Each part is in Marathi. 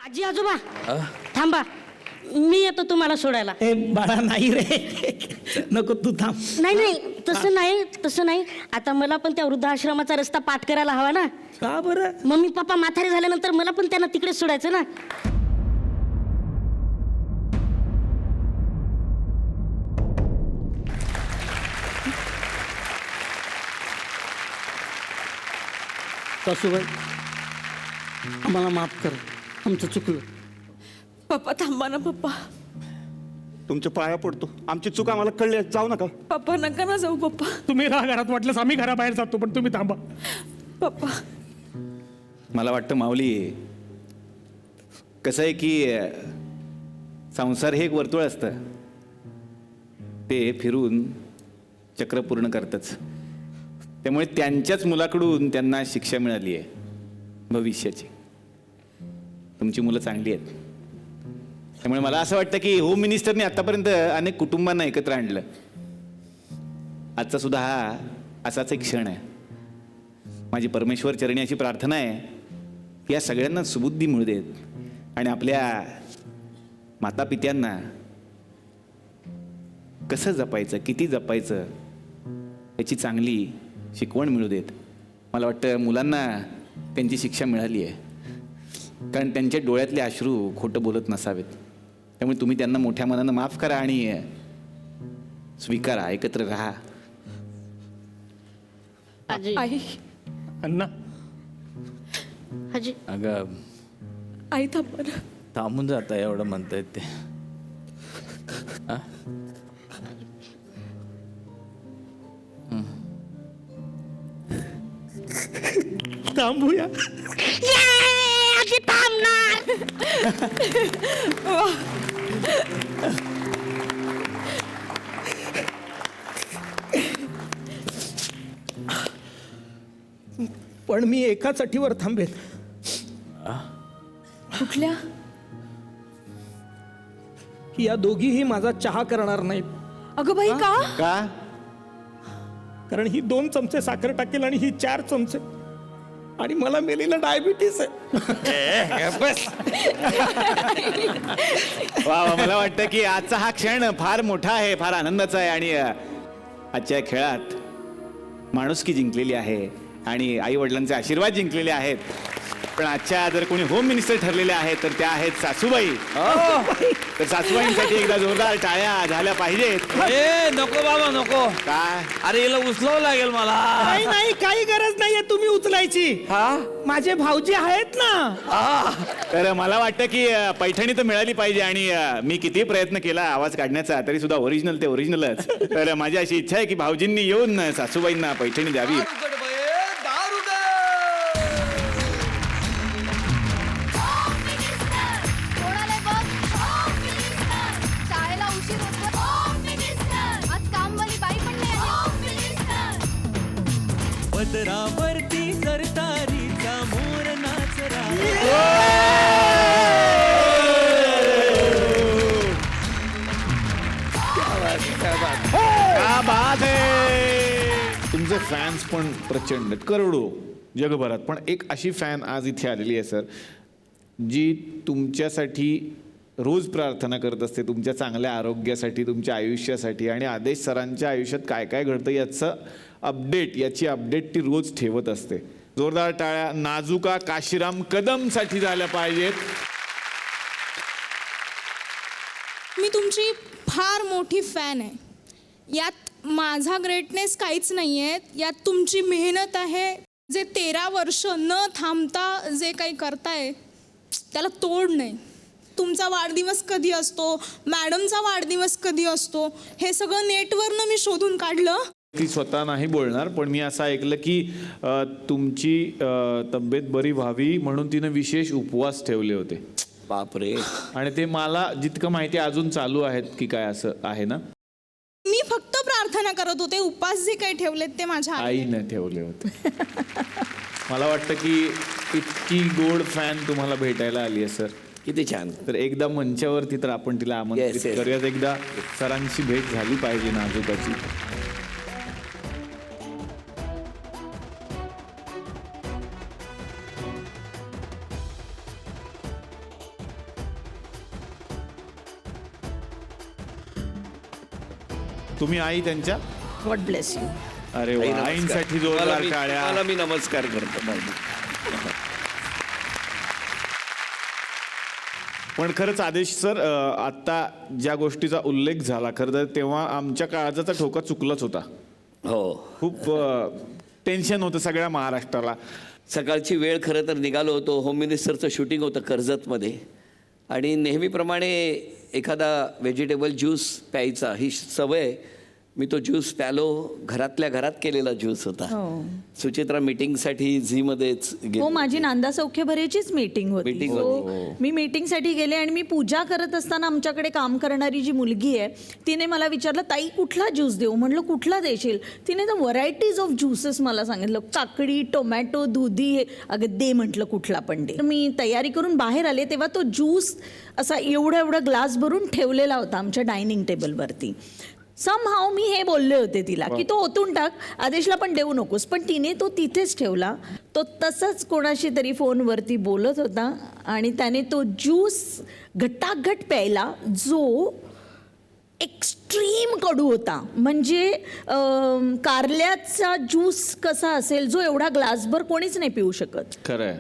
आजी आजोबा थांबा, मी येतो तुम्हाला सोडायला. ए बाळा नाही रे, नको तू थांब. नाही नाही तसं नाही. आता मला पण त्या वृद्धाश्रमाचा रस्ता पाठ करायला हवा ना. का बरं? मम्मी पप्पा म्हातारे झाल्यानंतर मला पण त्यांना तिकडे सोडायचं ना. सासूबाई आम्हाला माफ कर, आमचं चुकलं. पप्पा थांबा ना पप्पा. तुमच्या पाया पडतो, आमची चूक आम्हाला कळली, जाऊ नका. पप्पा नका ना जाऊ पप्पा. तुम्ही राहा घरात, वाटल्यास आम्ही घराबाहेर जातो, पण तुम्ही थांबा. पप्पा मला वाटतं माऊली, कसं आहे की संसार हे एक वर्तुळ असतं, ते फिरून चक्र पूर्ण करतच. त्यामुळे त्यांच्याच मुलाकडून त्यांना शिक्षा मिळाली आहे भविष्याची. तुमची मुलं चांगली आहेत. त्यामुळे मला असं वाटतं की होम मिनिस्टरने आतापर्यंत अनेक कुटुंबांना एकत्र आणलं. आजचा सुद्धा हा असाच एक क्षण आहे. माझी परमेश्वर चरणी अशी प्रार्थना आहे की या सगळ्यांना सुबुद्धी मिळू देत आणि आपल्या मातापित्यांना कसं जपायचं, किती जपायचं याची चांगली शिकवण मिळू देत. मला वाटतं मुलांना त्यांची शिक्षा मिळाली आहे, कारण त्यांच्या डोळ्यातले अश्रू खोटं बोलत नसावेत. त्यामुळे तुम्ही त्यांना मोठ्या मनानं माफ करा आणि स्वीकारा, एकत्र राहा. आजी आई अण्णा आजी अगं आई थांबा ना. थांबून जाता एवढं म्हणतायत ते. आ? थांबूया. आजी थांब ना. पण मी एकाच अटीवर थांबेन. कुठल्या? की या दोघीही माझा चहा करणार नाहीत. अगं बाई का? का? कारण ही 2 चमचे साखर टाकेल आणि ही 4 चमचे, आणि मला मेलीला डायबिटीस आहे. वा वा, मला वाटतं की आजचा हा क्षण फार मोठा आहे, फार आनंदाचा आहे. आणि आजच्या या खेळात माणुसकी जिंकलेली आहे आणि आई वडिलांचे आशीर्वाद जिंकलेले आहेत. पण आजच्या जर कोणी होम मिनिस्टर ठरलेले आहेत तर त्या आहेत सासूबाई. तर सासूबाईंसाठी एकदा जोरदार टाळ्या झाल्या पाहिजेत. ए नको बाबा नको. काय? अरे हिला उचलावं लागेल मला. नाही नाही, काही गरज नाहीये तुम्ही उचलायची. माझे भाऊजी आहेत ना. तर मला वाटतं की पैठणी तर मिळाली पाहिजे. आणि मी किती प्रयत्न केला आवाज काढण्याचा तरी सुद्धा ओरिजिनल ते ओरिजिनलच. तर माझी अशी इच्छा आहे की भाऊजींनी येऊन सासूबाईंना पैठणी द्यावी. कोणाला बघ होम मिनिस्टर. शाळेला उशीर होतो होम मिनिस्टर. आज कामवाली बाई पण नाही आली होम मिनिस्टर. पदरावरती सरतारीचा मोर नाचरा. क्या बात आहे. तुमचे फॅन्स पण प्रचंड आहेत, करोडो जगभरात. पण एक अशी फॅन आज इथे आलेली आहे सर, जी तुमच्यासाठी रोज प्रार्थना करत असते, तुमच्या चांगल्या आरोग्यासाठी, तुमच्या आयुष्यासाठी. आणि आदेश सरांच्या आयुष्यात काय काय घडतं याची अपडेट ती रोज ठेवत असते. जोरदार टाळ्या नाजुका काशीराम कदमसाठी झाल्या पाहिजेत. मी तुमची फार मोठी फॅन आहे. यात माझा ग्रेटनेस काहीच नाही आहे, यात तुमची मेहनत आहे. जे 13 वर्ष न थांबता जे काही करताय त्याला तोड नाही. तुमचा वाढदिवस कधी असतो, मॅडमचा वाढदिवस कधी असतो, हे सगळं नेटवरनं मी शोधून काढलं. ती स्वतः नाही बोलणार, पण मी असं ऐकलं की तुमची तब्येत बरी व्हावी म्हणून तिनं विशेष उपवास ठेवले होते. बापरे. आणि ते मला जितकं माहिती अजून चालू आहेत की काय, असं आहे ना? मी फक्त प्रार्थना करत होते. उपास जे काही ठेवलेत ते माझ्या आईने ठेवले होते. मला वाटतं की इतकी गोड फॅन तुम्हाला भेटायला आली आहे सर. किती छान. तर एकदा मंचावरती तर आपण तिला आमंत्रित Yes, yes. करूयात. एकदा सरांची भेट झाली पाहिजे नाजुकाची. तुम्ही आई त्यांच्या? God bless you. अरे वा, आईंसाठी जोरदार टाळ्या. मला मी नमस्कार करतो. पण खरंच आदेश सर, आता ज्या गोष्टीचा उल्लेख झाला खरं तर तेव्हा आमच्या काळजाचा ठोका चुकलाच होता. हो, खूप टेन्शन होतं सगळ्या महाराष्ट्राला. सकाळची वेळ खरं तर निघालो होतो. होम मिनिस्टरचं शूटिंग होतं कर्जतमध्ये आणि नेहमीप्रमाणे एखादा व्हेजिटेबल ज्यूस प्यायचा ही सवय, मी तो ज्यूस प्यालो. घरातल्या घरात केलेला ज्यूस होता. सुचित्रा मीटिंगसाठी झीमध्येच हो, माझी नांदा सौख्यभरेचीच मीटिंग होती. Meeting So, मी मीटिंगसाठी गेले आणि मी पूजा करत असताना आमच्याकडे काम करणारी जी मुलगी आहे तिने मला विचारलं, ताई कुठला ज्यूस देऊ? म्हटलं कुठला देशील? तिने तर व्हरायटीज ऑफ ज्युसेस मला सांगितलं, काकडी, टोमॅटो, दुधी. अगं दे म्हटलं कुठला पण दे. मी तयारी करून बाहेर आले तेव्हा तो ज्यूस असा एवढा ग्लास भरून ठेवलेला होता आमच्या डायनिंग टेबलवरती. समहाव मी हे बोलले होते तिला की तो ओतून टाक, आदेशला पण देऊ नकोस, पण तिने तो तिथेच ठेवला. तो तसंच कोणाशी तरी फोनवरती बोलत होता आणि त्याने तो ज्यूस घटाघट प्यायला, जो एक्स्ट्रीम कडू होता. म्हणजे कारल्याचा ज्यूस कसा असेल, जो एवढा ग्लासभर कोणीच नाही पिऊ शकत, खरंय.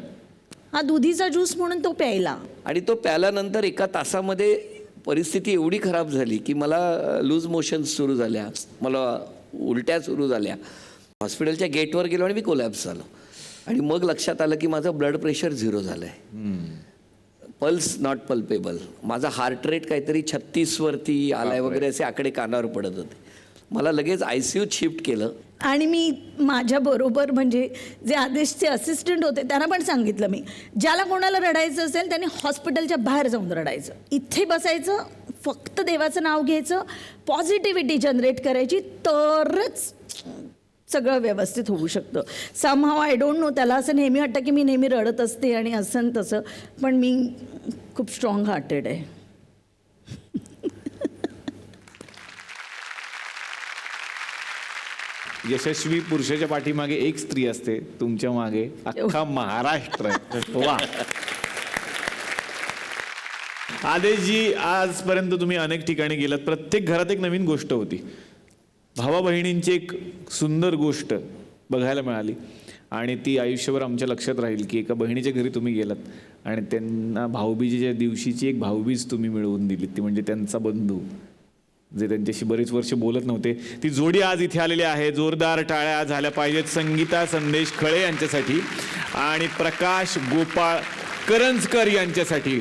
हा दुधीचा ज्यूस म्हणून तो प्यायला. आणि तो प्याल्यानंतर एका तासामध्ये परिस्थिती एवढी खराब झाली की मला लूज मोशन्स सुरू झाल्या, मला उलट्या सुरू झाल्या. हॉस्पिटलच्या गेटवर गेलो आणि मी कोलॅप्स झालो. आणि मग लक्षात आलं की माझं ब्लड प्रेशर 0 झालं आहे. Pulse not palpebral. माझा हार्ट रेट काहीतरी 36 वरती आलाय वगैरे असे आकडे कानावर पडत होते. मला लगेच ICUत शिफ्ट केलं. आणि मी माझ्याबरोबर म्हणजे जे आदेशचे असिस्टंट होते त्यांना पण सांगितलं, मी ज्याला कोणाला रडायचं असेल त्यांनी हॉस्पिटलच्या बाहेर जाऊन रडायचं, इथे बसायचं, फक्त देवाचं नाव घ्यायचं, पॉझिटिव्हिटी जनरेट करायची, तरच सगळं व्यवस्थित होऊ शकतं. समहाव आय डोंट नो, त्याला असं नेहमी वाटतं की मी नेहमी रडत असते आणि असं तसं, पण मी खूप स्ट्रॉंग हार्टेड आहे. यशस्वी पुरुषाच्या पाठीमागे एक स्त्री असते, तुमच्या मागे अख्खा महाराष्ट्र आहे. वा. आदेशजी, आजपर्यंत तुम्ही अनेक ठिकाणी गेलात, प्रत्येक घरात एक नवीन गोष्ट होती. भावा बहिणींची एक सुंदर गोष्ट बघायला मिळाली आणि ती आयुष्यभर आमच्या लक्षात राहील की एका बहिणीच्या घरी तुम्ही गेलात आणि त्यांना भाऊबीजेच्या दिवशीची एक भाऊबीज तुम्ही मिळवून दिली. ती म्हणजे त्यांचा बंधू, जे त्यांच्याशी बरीच वर्ष बोलत नव्हते. ती जोडी आज इथे आलेली आहे. जोरदार टाळ्या झाल्या पाहिजेत संगीता संदेश खळे यांच्यासाठी आणि प्रकाश गोपाळ करंजकर यांच्यासाठी.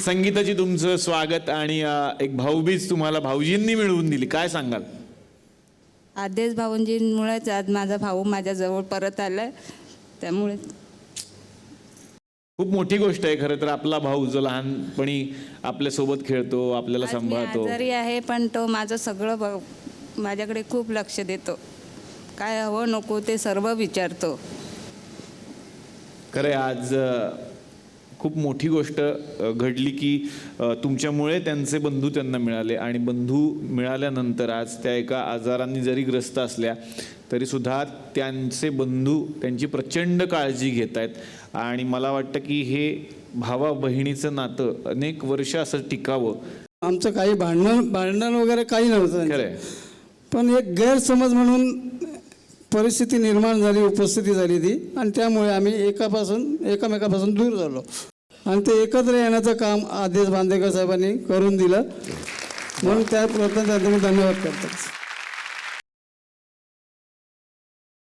संगीताची तुमचं स्वागत आणि एक भाऊबीज तुम्हाला भाऊजींनी मिळवून दिली. काय सांगाल? आदेश भाऊंजींमुळेच आज माझा भाऊ माझ्याजवळ परत आलाय, त्यामुळे खूप मोठी गोष्ट आहे खरं तर. आपला भाऊ जो लहानपणी आपल्यासोबत खेळतो, आपल्याला सांभाळतो. आजारी आहे पण तो माझं सगळं माझ्याकडे खूप लक्ष देतो. काय हवं नको ते सर्व विचारतो. खरं आज खूप मोठी गोष्ट घडली की तुमच्यामुळे त्यांचे बंधू त्यांना मिळाले आणि बंधू मिळाल्यानंतर आज त्या एका आजारांनी जरी ग्रस्त असल्या तरीसुद्धा त्यांचे बंधू त्यांची प्रचंड काळजी घेत आहेत. आणि मला वाटतं की हे भावा बहिणीचं नातं अनेक वर्ष असं टिकावं. आमचं काही भांडण वगैरे काही नव्हतं, खरंय. पण एक गैरसमज म्हणून परिस्थिती निर्माण झाली, उपस्थिती झाली ती, आणि त्यामुळे आम्ही एकमेकापासून दूर झालो आणि ते एकत्र येण्याचं काम आदेश बांदेकर साहेबांनी करून दिलं, म्हणून त्या प्रयत्नात धन्यवाद करतो.